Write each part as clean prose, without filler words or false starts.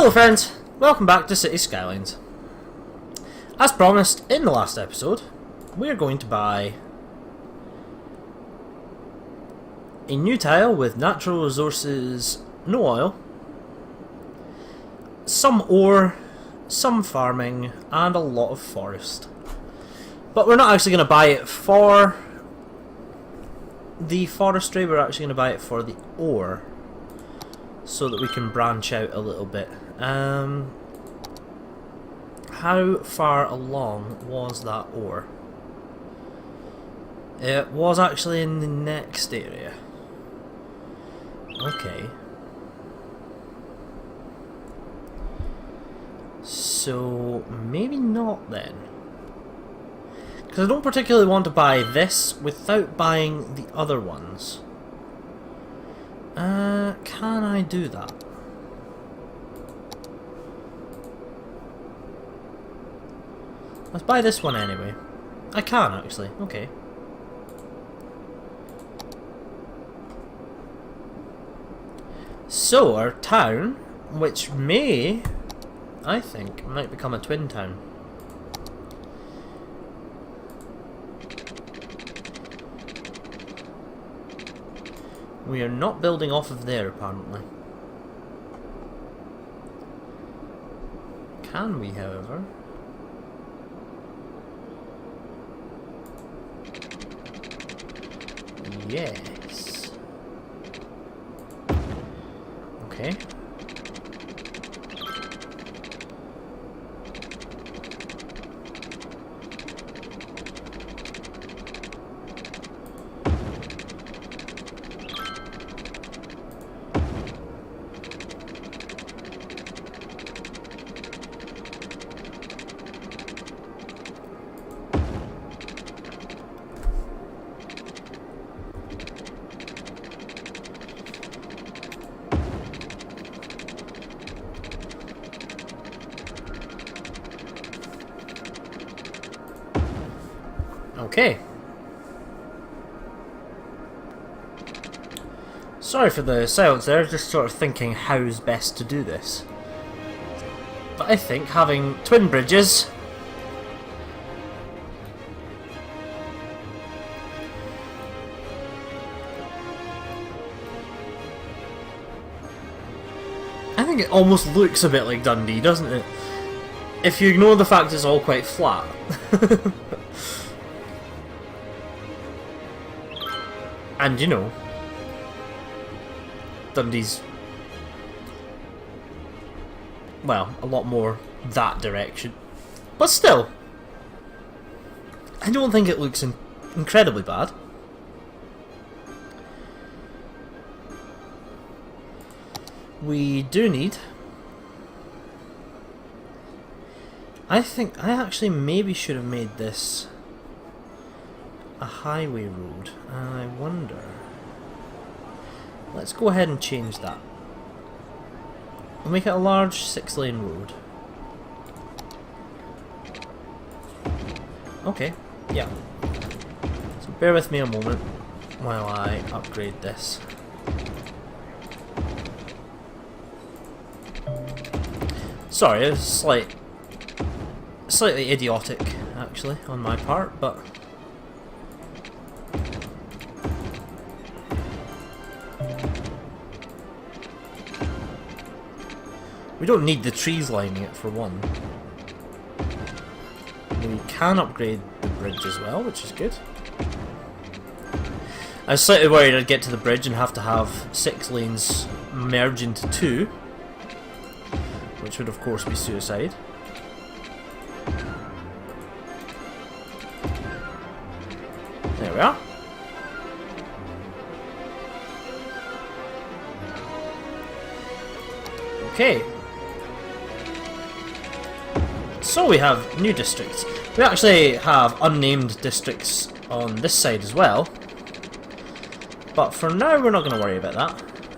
Hello friends, welcome back to City Skylines. As promised in the last episode, we are going to buy a new tile with natural resources, no oil, some ore, some farming, and a lot of forest. But we're not actually going to buy it for the forestry, we're actually going to buy it for the ore, so that we can branch out a little bit. How far along was that ore? It was actually in the next area. Okay. So, maybe not then. Because I don't particularly want to buy this without buying the other ones. Can I do that? Let's buy this one anyway. I can actually, okay. So, our town, which may, I think, might become a twin town. We are not building off of there, apparently. Can we, however? Yes. Okay. Okay. Sorry for the silence there, just sort of thinking how's best to do this. But I think having twin bridges I think it almost looks a bit like Dundee, doesn't it? If you ignore the fact it's all quite flat. And you know, Dundee's, well, a lot more that direction. But still, I don't think it looks incredibly bad. We do need, I think I actually maybe should have made this a highway road. I wonder. Let's go ahead and change that. We'll make it a large 6-lane road. Okay, yeah. So bear with me a moment while I upgrade this. Sorry, it was slightly idiotic actually on my part, but we don't need the trees lining it for one. We can upgrade the bridge as well, which is good. I was slightly worried I'd get to the bridge and have to have 6 lanes merge into 2, which would of course be suicide. There we are. Okay. So we have new districts. We actually have unnamed districts on this side as well. But for now we're not going to worry about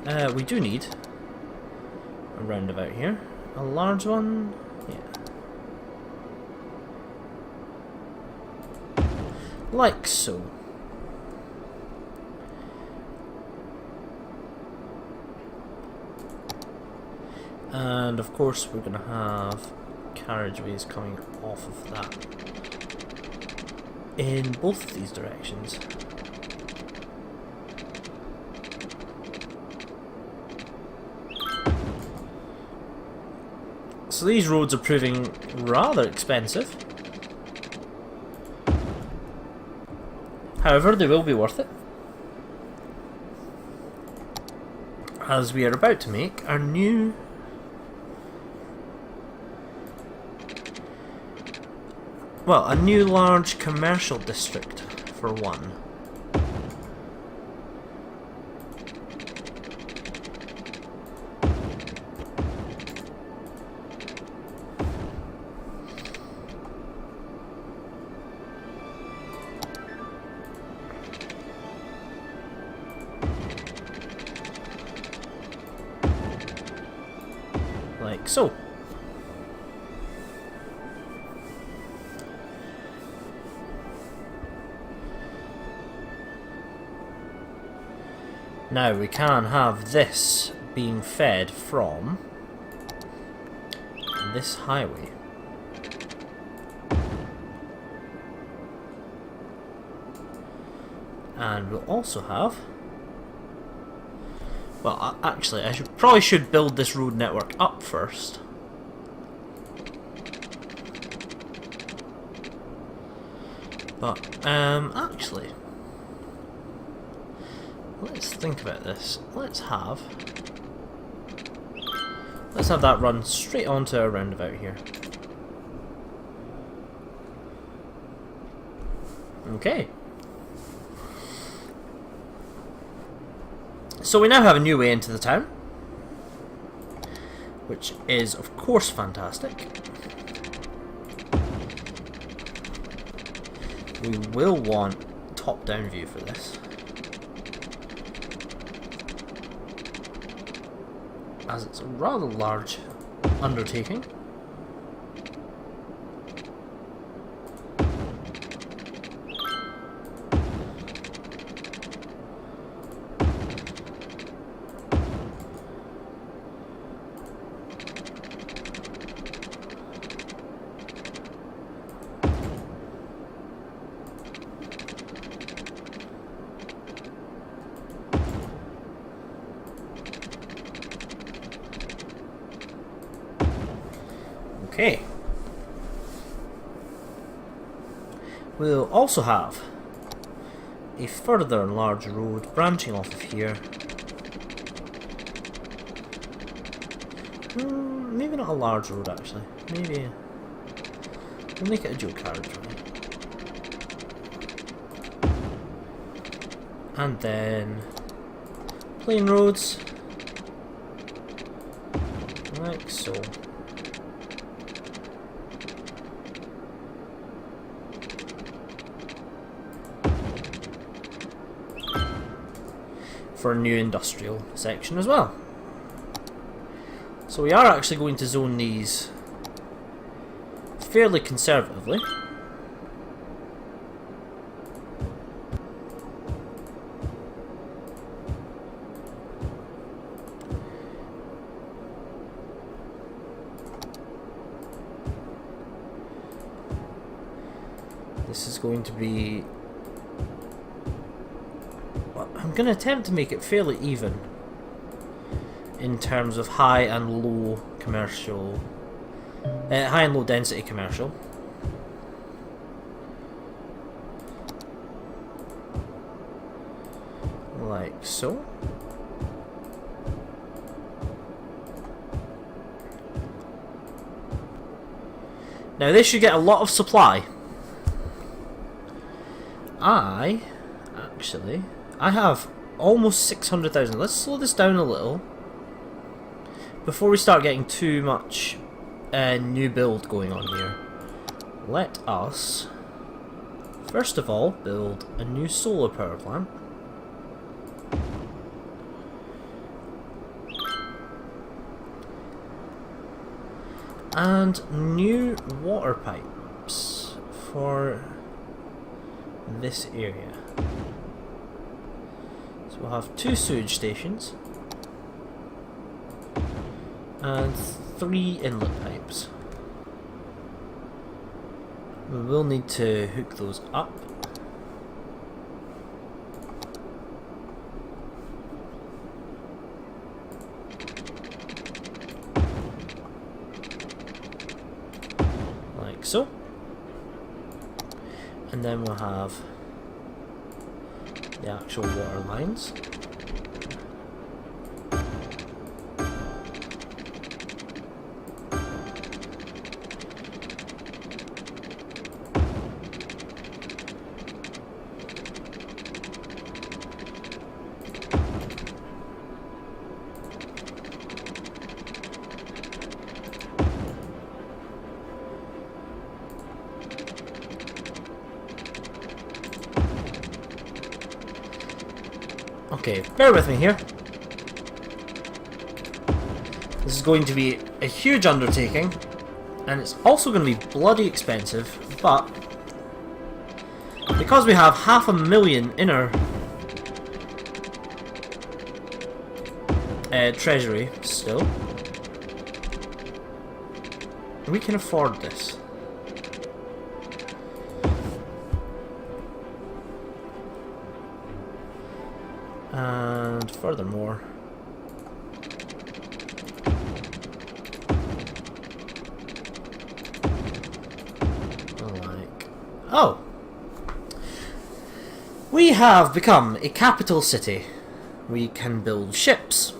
that. We do need a roundabout here. A large one? Yeah. Like so. And of course we're going to have carriageways coming off of that in both of these directions. So these roads are proving rather expensive. However, they will be worth it, as we are about to make our new a new large commercial district for one. Like so. Now we can have this being fed from this highway. And we'll also have, well, actually I probably should build this road network up first. But actually, let's think about this. Let's have that run straight onto a roundabout here. Okay. So we now have a new way into the town, which is of course fantastic. We will want top-down view for this, as it's a rather large undertaking. Okay. We'll also have a further large road branching off of here. Maybe not a large road actually. Maybe we'll make it a dual carriageway. And then plain roads, like so. For a new industrial section as well. So we are actually going to zone these fairly conservatively. This is going to be, I'm going to attempt to make it fairly even in terms of high and low commercial, high and low density commercial. Like so. Now this should get a lot of supply. I have almost 600,000. Let's slow this down a little before we start getting too much new build going on here. Let us first of all build a new solar power plant. And new water pipes for this area. So we'll have 2 sewage stations And 3 inlet pipes. We will need to hook those up. Like so. And then we'll have the actual water lines. Okay, bear with me here. This is going to be a huge undertaking, and it's also going to be bloody expensive, but because we have 500,000 in our treasury still, we can afford this. And furthermore, oh! We have become a capital city. We can build ships.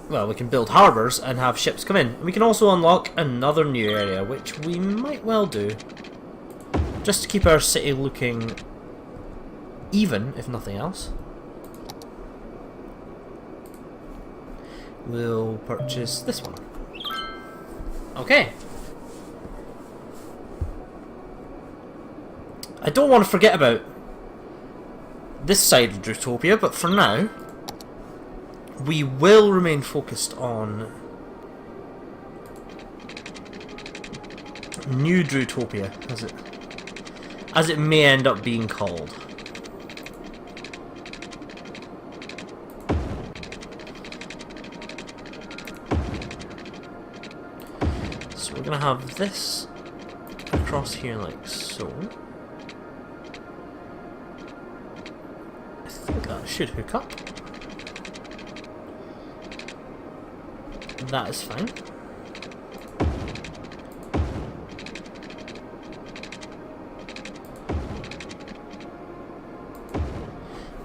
Well, we can build harbours and have ships come in. We can also unlock another new area, which we might well do. Just to keep our city looking even, if nothing else. We'll purchase this one. Okay. I don't want to forget about this side of Drutopia, but for now, we will remain focused on New Drutopia, as it may end up being called. So we're gonna have this across here like so. I think that should hook up. That is fine.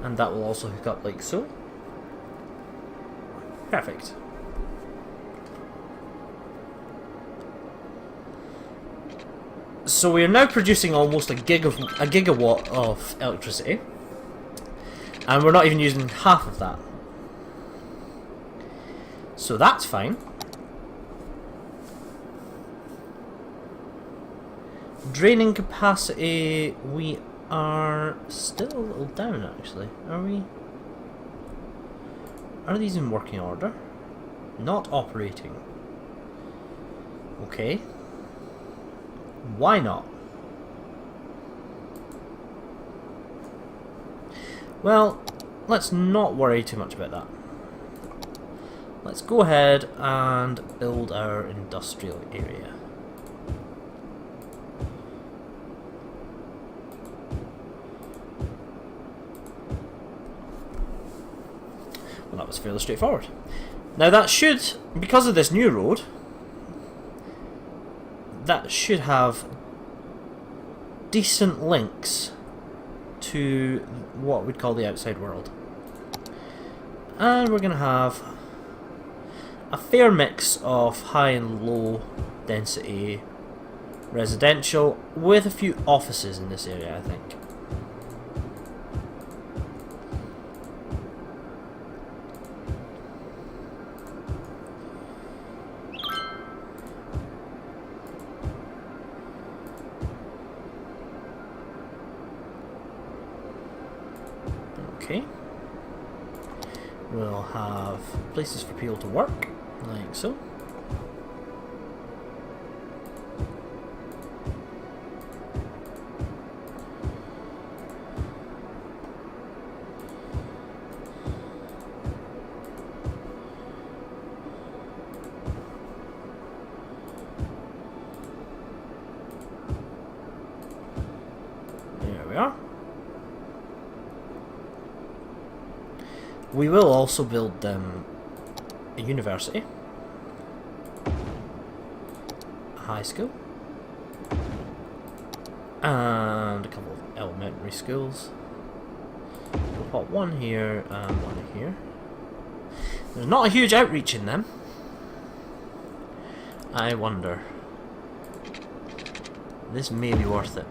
And that will also hook up like so. Perfect. So we are now producing almost a gigawatt of electricity, and we're not even using half of that. So that's fine. Draining capacity, we are still a little down actually. Are we? Are these in working order? Not operating. Okay. Why not? Well, let's not worry too much about that. Let's go ahead and build our industrial area. Well, that was fairly straightforward. Now that should, because of this new road, that should have decent links to what we'd call the outside world. And we're going to have a fair mix of high and low density residential with a few offices in this area, I think. Okay. We'll have places for people to work, like so. we are. We will also build a university, a high school, and a couple of elementary schools. We'll put one here and one here. There's not a huge outreach in them. I wonder. This may be worth it.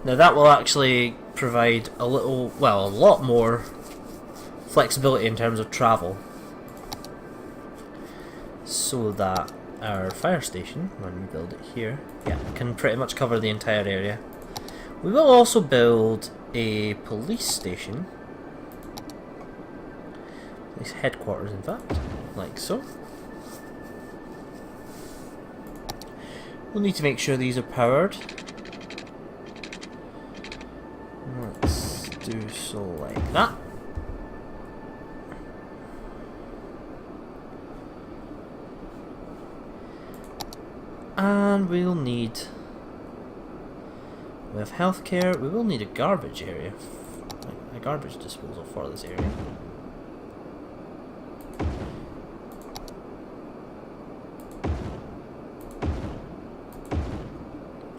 Now that will actually provide a little, well, a lot more flexibility in terms of travel, so that our fire station, when we build it here, yeah, can pretty much cover the entire area. We will also build a police station, police headquarters in fact, like so. We'll need to make sure these are powered. Let's do so like that. And we'll need, we have healthcare, we will need a garbage area, a garbage disposal for this area.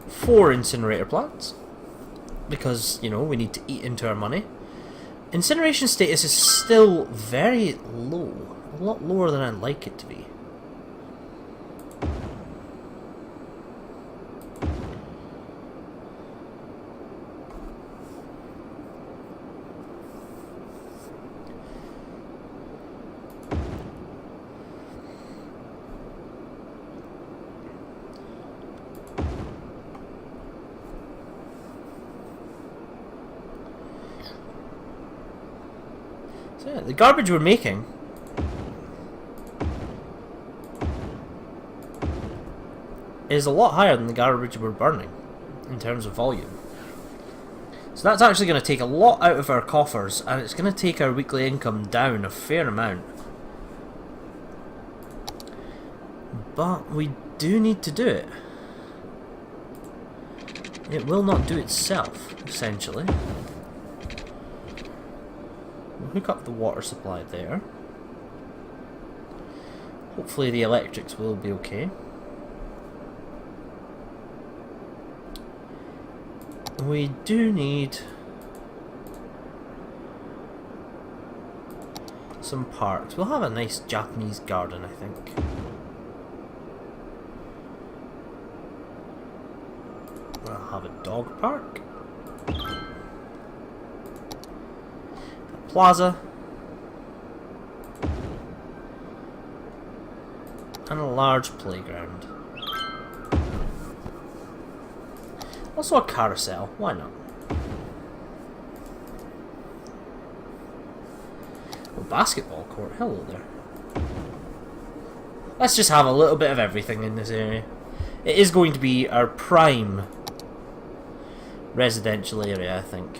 Four incinerator plants, because, you know, we need to eat into our money. Incineration status is still very low, a lot lower than I'd like it to be. So yeah, the garbage we're making is a lot higher than the garbage we're burning in terms of volume. So that's actually going to take a lot out of our coffers, and it's going to take our weekly income down a fair amount. But we do need to do it. It will not do itself, essentially. We'll hook up the water supply there. Hopefully the electrics will be okay. We do need some parks. We'll have a nice Japanese garden, I think. We'll have a dog park, a plaza, and a large playground. Also a carousel, why not? A basketball court, hello there. Let's just have a little bit of everything in this area. It is going to be our prime residential area, I think.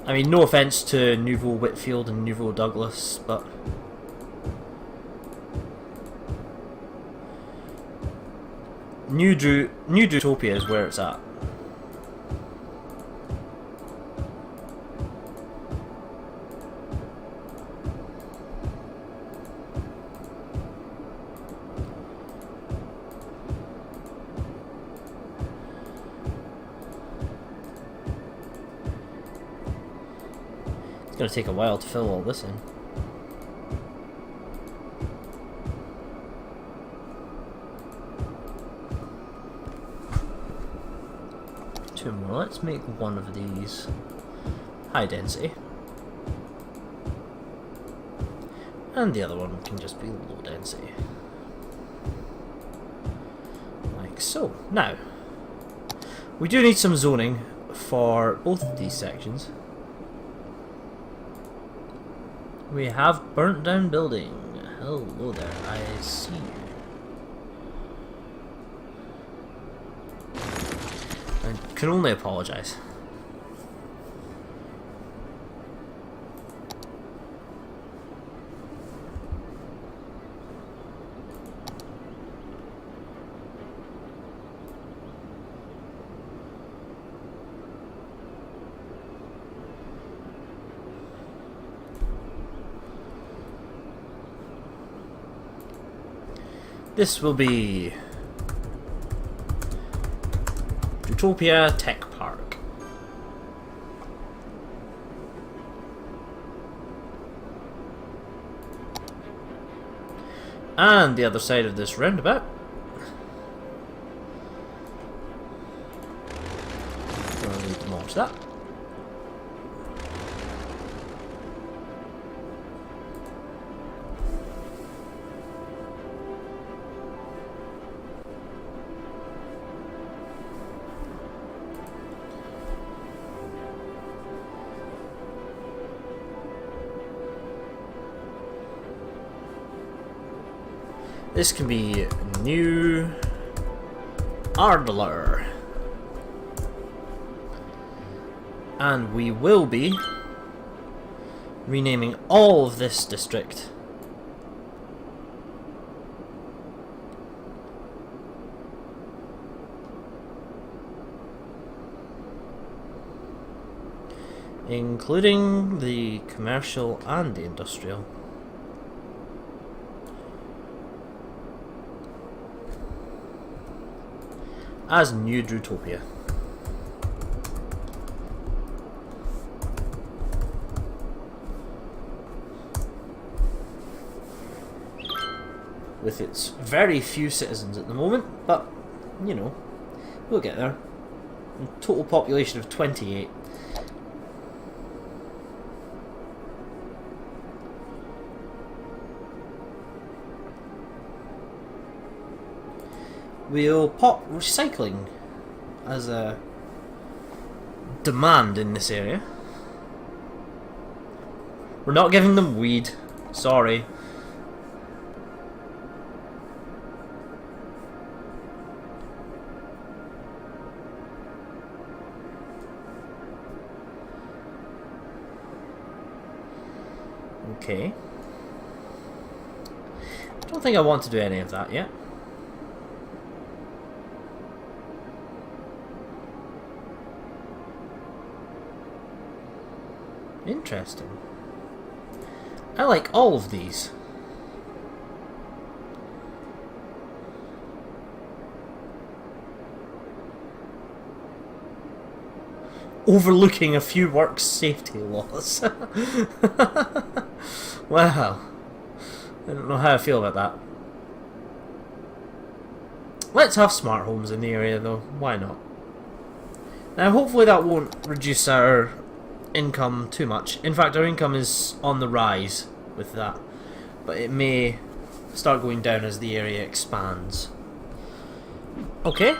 I mean, no offence to Nouveau Whitfield and Nouveau Douglas, but New Utopia is where it's at. It's going to take a while to fill all this in. Two more. Let's make one of these high density. And the other one can just be low density. Like so. Now, we do need some zoning for both of these sections. We have burnt down building. Hello there, I see you. I can only apologise. This will be Utopia Tech Park. And the other side of this roundabout. We'll need to demolish that. This can be New Ardler. And we will be renaming all of this district including the commercial and the industrial. As New Drutopia. With its very few citizens at the moment, but you know, we'll get there. A total population of 28. We'll pop recycling as a demand in this area. We're not giving them weed, sorry. Okay. I don't think I want to do any of that yet. Interesting. I like all of these. Overlooking a few work safety laws. Wow. I don't know how I feel about that. Let's have smart homes in the area though, why not? Now hopefully that won't reduce our income too much. In fact, our income is on the rise with that, but it may start going down as the area expands. Okay.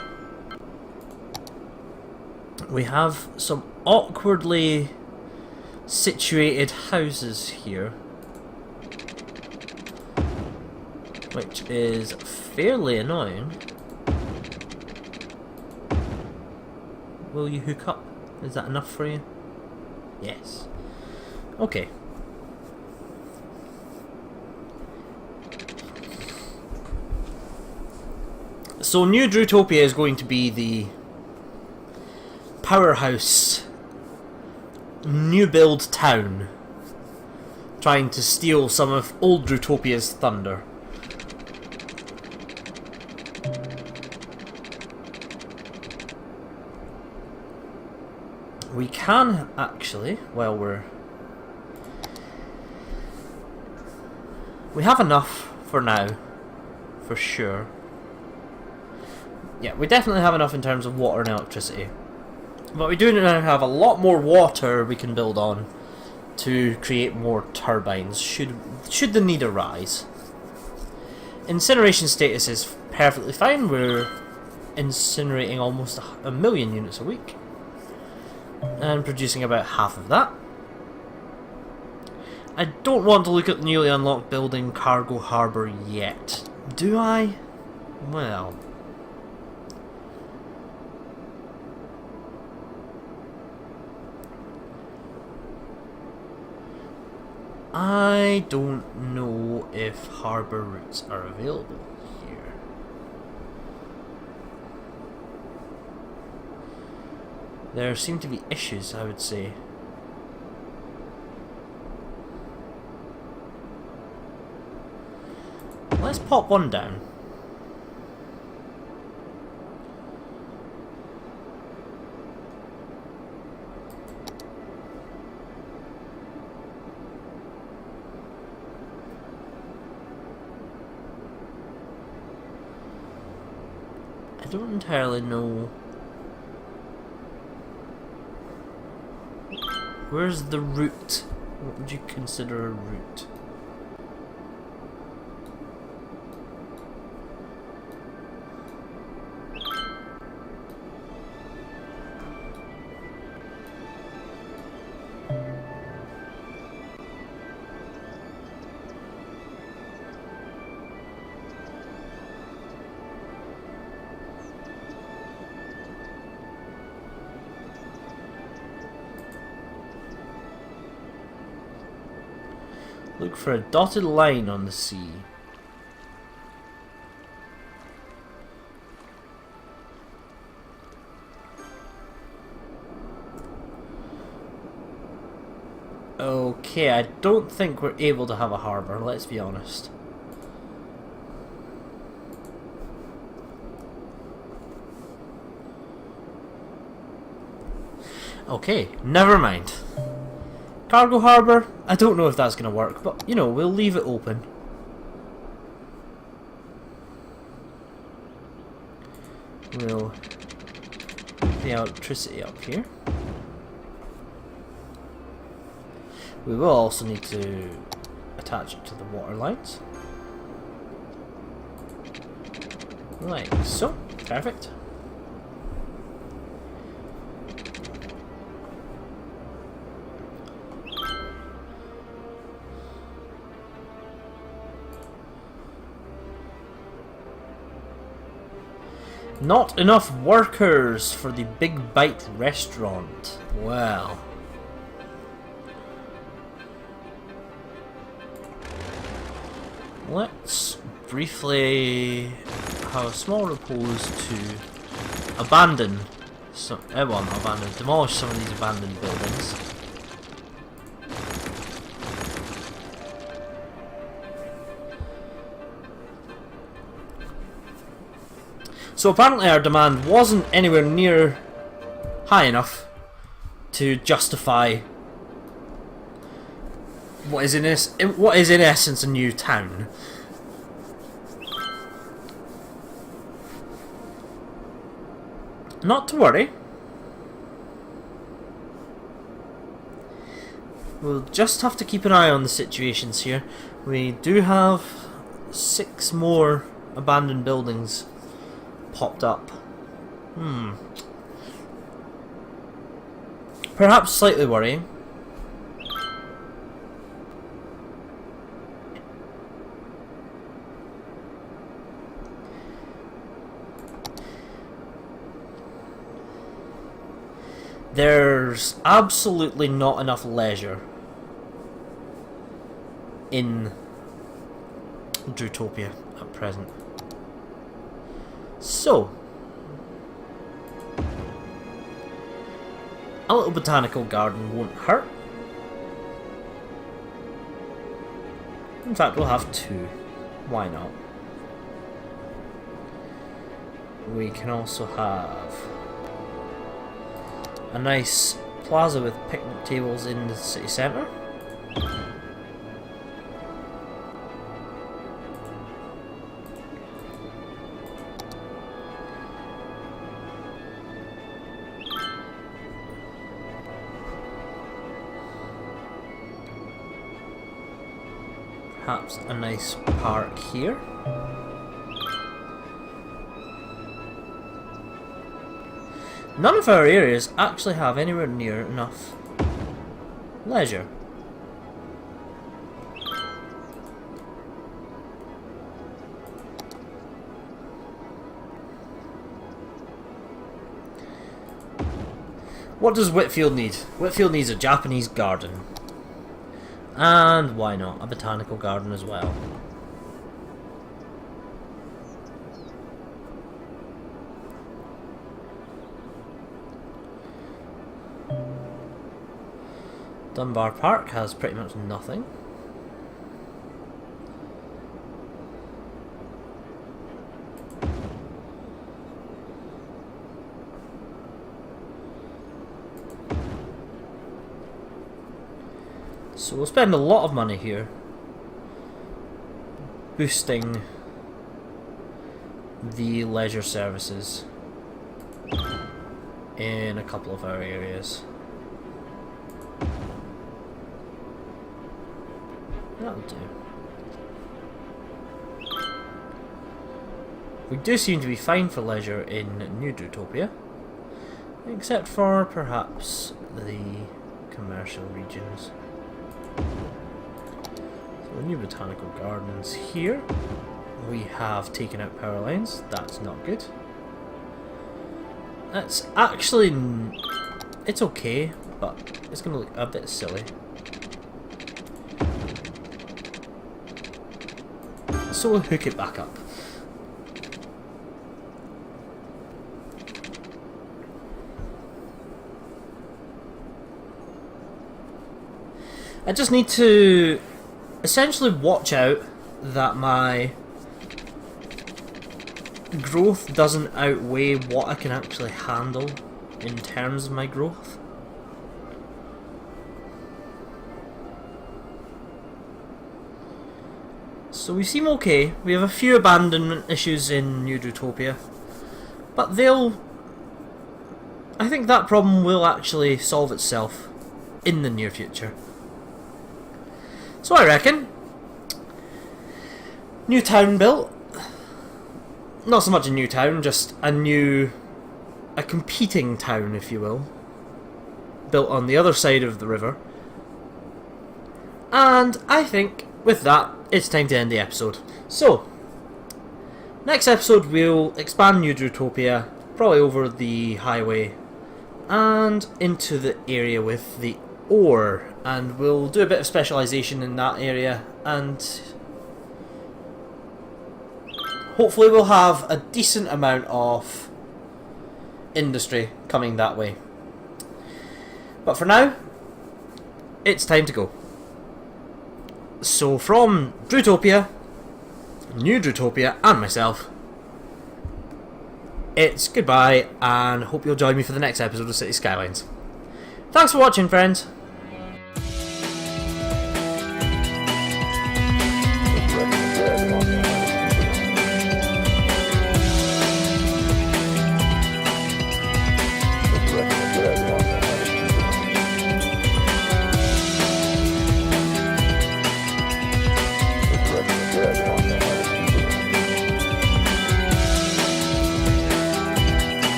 We have some awkwardly situated houses here, which is fairly annoying. Will you hook up? Is that enough for you? Yes. Okay. So New Drutopia is going to be the powerhouse new build town, trying to steal some of old Drutopia's thunder. We can actually, well, we have enough for now, for sure. Yeah, we definitely have enough in terms of water and electricity. But we do now have a lot more water we can build on to create more turbines, should the need arise. Incineration status is perfectly fine. We're incinerating almost 1 million units a week. and producing about half of that. I don't want to look at the newly unlocked building Cargo Harbour yet. Do I? Well... I don't know if harbour routes are available here. There seem to be issues, I would say. Let's pop one down. I don't entirely know. Where's the route? What would you consider a route? Look for a dotted line on the sea. Okay, I don't think we're able to have a harbour, let's be honest. Okay, never mind. Cargo harbour, I don't know if that's going to work, but you know, we'll leave it open. We'll put the electricity up here. We will also need to attach it to the water lines. Like so. Perfect. Not enough workers for the Big Bite restaurant. Well. Let's briefly have a small repose to abandon some, demolish some of these abandoned buildings. So apparently our demand wasn't anywhere near high enough to justify what is in essence a new town. Not to worry. We'll just have to keep an eye on the situations here. We do have 6 more abandoned buildings popped up. Perhaps slightly worrying. There's absolutely not enough leisure in Drutopia at present. So, a little botanical garden won't hurt. In fact, we'll have 2. Why not? We can also have a nice plaza with picnic tables in the city centre. Perhaps a nice park here. None of our areas actually have anywhere near enough leisure. What does Whitfield need? Whitfield needs a Japanese garden. And why not a botanical garden as well? Dunbar Park has pretty much nothing. So we'll spend a lot of money here boosting the leisure services in a couple of our areas. That'll do. We do seem to be fine for leisure in New Drutopia, except for perhaps the commercial regions. So new botanical gardens here. We have taken out power lines. That's not good. That's actually... it's okay, but it's going to look a bit silly. So we'll hook it back up. I just need to essentially watch out that my growth doesn't outweigh what I can actually handle in terms of my growth. So we seem okay. We have a few abandonment issues in New Drutopia, but they'll... I think that problem will actually solve itself in the near future. So I reckon new town built. Not so much a new town, just a competing town, if you will, built on the other side of the river. And I think with that, it's time to end the episode. So, next episode we'll expand New Drutopia, probably over the highway, and into the area with the ore. And we'll do a bit of specialisation in that area, and hopefully we'll have a decent amount of industry coming that way. But for now, it's time to go. So from Drutopia, New Drutopia, and myself, it's goodbye, and hope you'll join me for the next episode of City Skylines. Thanks for watching, friends.